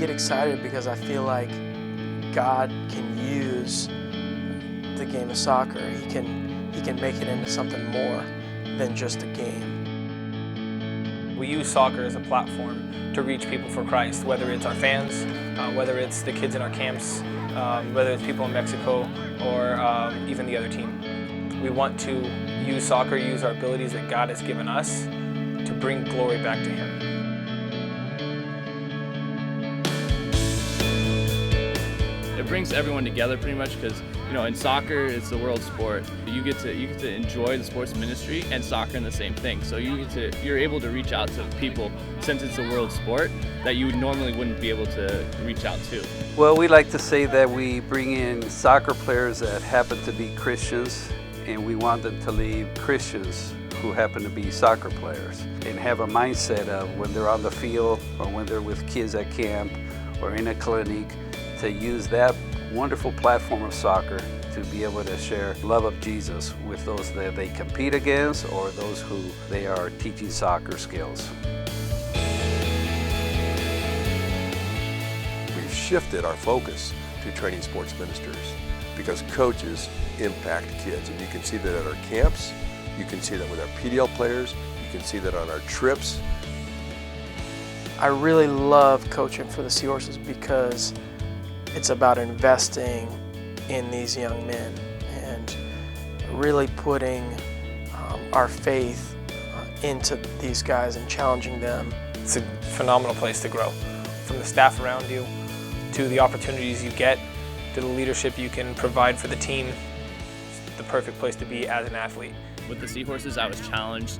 get excited because I feel like God can use the game of soccer. He can make it into something more than just a game. We use soccer as a platform to reach people for Christ, whether it's our fans, whether it's the kids in our camps, whether it's people in Mexico, or even the other team. We want to use soccer, use our abilities that God has given us to bring glory back to Him. It brings everyone together pretty much because, you know, in soccer it's the world sport. You get to enjoy the sports ministry and soccer in the same thing. So you're able to reach out to people since it's a world sport that you normally wouldn't be able to reach out to. Well, we like to say that we bring in soccer players that happen to be Christians, and we want them to leave Christians who happen to be soccer players and have a mindset of when they're on the field or when they're with kids at camp or in a clinic, to use that wonderful platform of soccer to be able to share love of Jesus with those that they compete against or those who they are teaching soccer skills. We've shifted our focus to training sports ministers because coaches impact kids, and you can see that at our camps, you can see that with our PDL players, you can see that on our trips. I really love coaching for the Seahorses because it's about investing in these young men and really putting our faith into these guys and challenging them. It's a phenomenal place to grow, from the staff around you to the opportunities you get to the leadership you can provide for the team. It's the perfect place to be as an athlete. With the Seahorses, I was challenged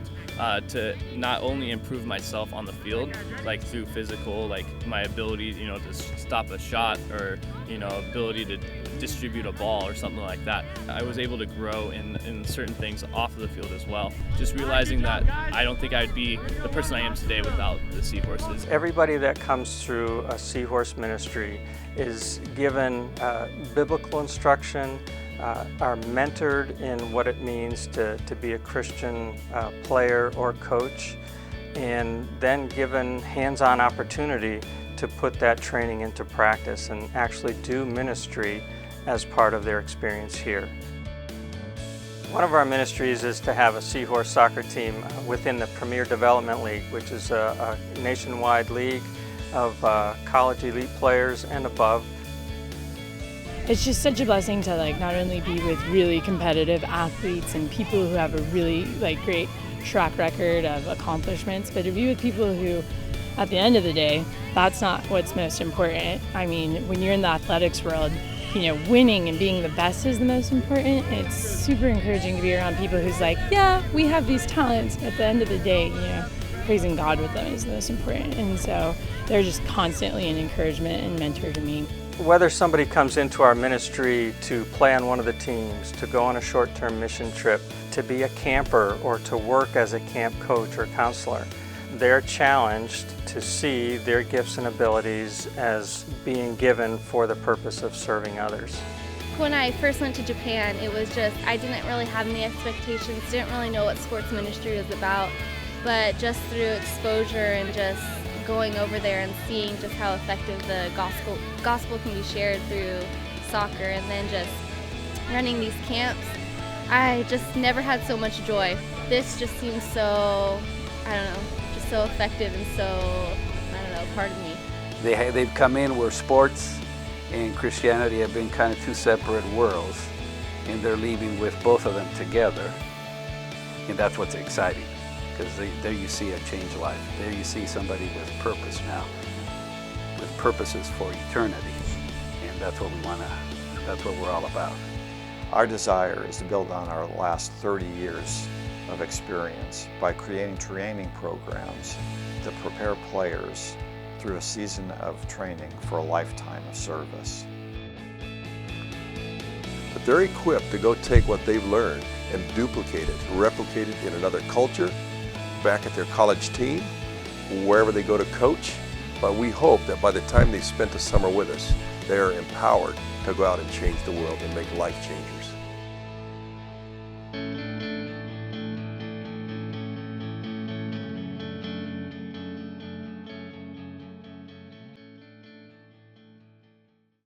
to not only improve myself on the field, like through physical, like my ability, you know, to stop a shot or, you know, ability to distribute a ball or something like that. I was able to grow in certain things off of the field as well. Just realizing that I don't think I'd be the person I am today without the Seahorses. Everybody that comes through a Seahorse ministry is given biblical instruction, are mentored in what it means to be a Christian player or coach, and then given hands-on opportunity to put that training into practice and actually do ministry as part of their experience here. One of our ministries is to have a Seahorse soccer team within the Premier Development League, which is a nationwide league of college elite players and above. It's just such a blessing to not only be with really competitive athletes and people who have a really great track record of accomplishments, but to be with people who, at the end of the day, that's not what's most important. I mean, when you're in the athletics world, you know, winning and being the best is the most important. It's super encouraging to be around people who's like, yeah, we have these talents, but at the end of the day, you know, praising God with them is the most important. And so they're just constantly an encouragement and mentor to me. Whether somebody comes into our ministry to play on one of the teams, to go on a short-term mission trip, to be a camper, or to work as a camp coach or counselor, they're challenged to see their gifts and abilities as being given for the purpose of serving others. When I first went to Japan, it was just, I didn't really have any expectations, didn't really know what sports ministry was about, but just through exposure and just going over there and seeing just how effective the gospel can be shared through soccer, and then just running these camps, I just never had so much joy. This just seems so, I don't know, just so effective and so, I don't know, part of me. They've come in where sports and Christianity have been kind of two separate worlds, and they're leaving with both of them together, and that's what's exciting. Because there you see a changed life. There you see somebody with purpose now, with purposes for eternity. And that's what that's what we're all about. Our desire is to build on our last 30 years of experience by creating training programs to prepare players through a season of training for a lifetime of service. But they're equipped to go take what they've learned and duplicate it, replicate it in another culture, back at their college team, wherever they go to coach. But we hope that by the time they've spent the summer with us, they are empowered to go out and change the world and make life changes.